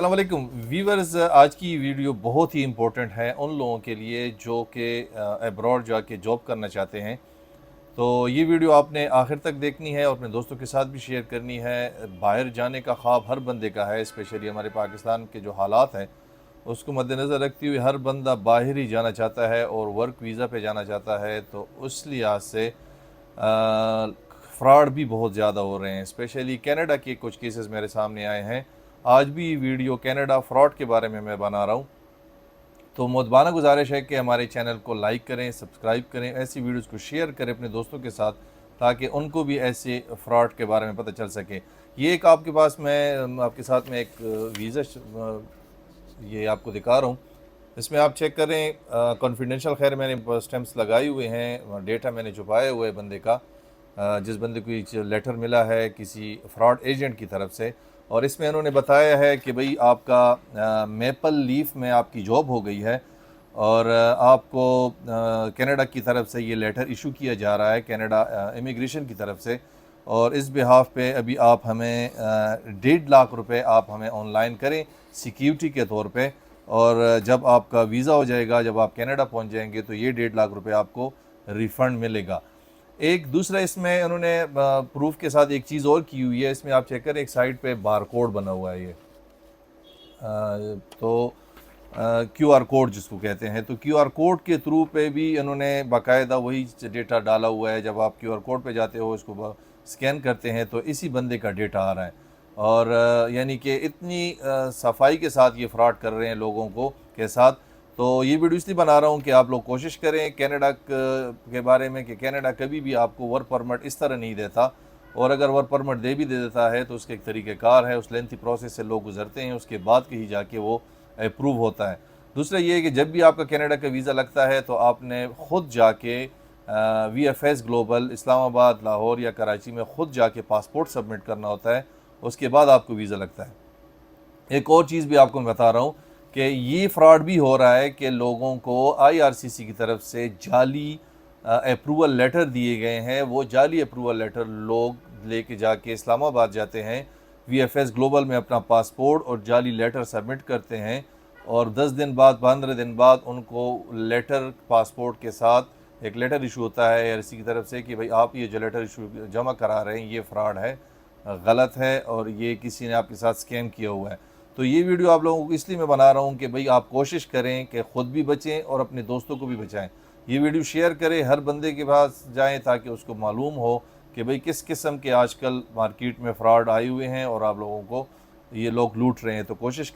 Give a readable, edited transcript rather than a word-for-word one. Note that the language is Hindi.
अस्सलाम वालेकुम वीवर्स, आज की वीडियो बहुत ही इम्पोर्टेंट है उन लोगों के लिए जो कि अब्रॉड जाके जॉब करना चाहते हैं। तो ये वीडियो आपने आखिर तक देखनी है और अपने दोस्तों के साथ भी शेयर करनी है। बाहर जाने का ख्वाब हर बंदे का है, स्पेशली हमारे पाकिस्तान के जो हालात हैं उसको मद्देनज़र रखते हुए हर बंदा बाहर ही जाना चाहता है और वर्क वीज़ा पे जाना चाहता है। तो उस लिहाज से फ्रॉड भी बहुत ज़्यादा हो रहे हैं। स्पेशली कनाडा के कुछ केसेस मेरे सामने आए हैं। आज भी वीडियो कनाडा फ्रॉड के बारे में मैं बना रहा हूँ। तो मुतबाना गुजारिश है कि हमारे चैनल को लाइक करें, सब्सक्राइब करें, ऐसी वीडियोस को शेयर करें अपने दोस्तों के साथ ताकि उनको भी ऐसे फ्रॉड के बारे में पता चल सके। ये एक आपके पास मैं आपके साथ में एक वीज़ा ये आपको दिखा रहा हूँ। इसमें आप चेक करें, कॉन्फिडेंशियल खैर मैंने स्टैम्प्स लगाए हुए हैं, डेटा मैंने छुपाया हुआ है बंदे का, जिस बंदे को ये लेटर मिला है किसी फ्रॉड एजेंट की तरफ से। और इसमें उन्होंने बताया है कि भाई आपका मेपल लीफ में आपकी जॉब हो गई है और आपको कनाडा की तरफ से ये लेटर इशू किया जा रहा है, कनाडा इमिग्रेशन की तरफ से। और इस बिहाफ पे अभी आप हमें 1.5 लाख रुपए आप हमें ऑनलाइन करें सिक्योरिटी के तौर पे। और जब आपका वीज़ा हो जाएगा, जब आप कनाडा पहुंच जाएंगे तो ये 1.5 लाख रुपए आपको रिफ़ंड मिलेगा। एक दूसरा इसमें उन्होंने प्रूफ के साथ एक चीज़ और की हुई है। इसमें आप चेक करें, एक साइड पे बार कोड बना हुआ है ये, तो क्यूआर कोड जिसको कहते हैं। तो क्यूआर कोड के थ्रू पे भी इन्होंने बाकायदा वही डेटा डाला हुआ है। जब आप क्यूआर कोड पे जाते हो, इसको स्कैन करते हैं तो इसी बंदे का डेटा आ रहा है। और यानी कि इतनी सफाई के साथ ये फ्रॉड कर रहे हैं लोगों को के साथ। तो ये वीडियो इसलिए बना रहा हूँ कि आप लोग कोशिश करें कनाडा के बारे में कि कनाडा कभी भी आपको वर्क परमिट इस तरह नहीं देता, और अगर वर्क परमिट दे भी दे देता है तो उसके एक तरीक़ेकार है, उस लेंथी प्रोसेस से लोग गुजरते हैं, उसके बाद कहीं जाके वो अप्रूव होता है। दूसरा ये है कि जब भी आपका कनाडा का वीज़ा लगता है तो आपने ख़ुद जाके VFS ग्लोबल इस्लामाबाद, लाहौर या कराची में ख़ुद जाके पासपोर्ट सबमिट करना होता है, उसके बाद आपको वीज़ा लगता है। एक और चीज़ भी आपको मैं बता रहा हूँ कि ये फ्रॉड भी हो रहा है कि लोगों को IRCC की तरफ से जाली अप्रूवल लेटर दिए गए हैं। वो जाली अप्रूवल लेटर लोग लेके जाके इस्लामाबाद जाते हैं, VFS ग्लोबल में अपना पासपोर्ट और जाली लेटर सबमिट करते हैं, और 10 दिन बाद, 15 दिन बाद उनको लेटर पासपोर्ट के साथ एक लेटर इशू होता है IRCC की तरफ से कि भाई आप ये जो लेटर इशू जमा करा रहे हैं ये फ्रॉड है, गलत है और ये किसी ने आपके साथ स्कैम किया हुआ है। तो ये वीडियो आप लोगों को इसलिए मैं बना रहा हूँ कि भाई आप कोशिश करें कि ख़ुद भी बचें और अपने दोस्तों को भी बचाएं। ये वीडियो शेयर करें, हर बंदे के पास जाएं ताकि उसको मालूम हो कि भाई किस किस्म के आजकल मार्केट में फ्रॉड आए हुए हैं और आप लोगों को ये लोग लूट रहे हैं। तो कोशिश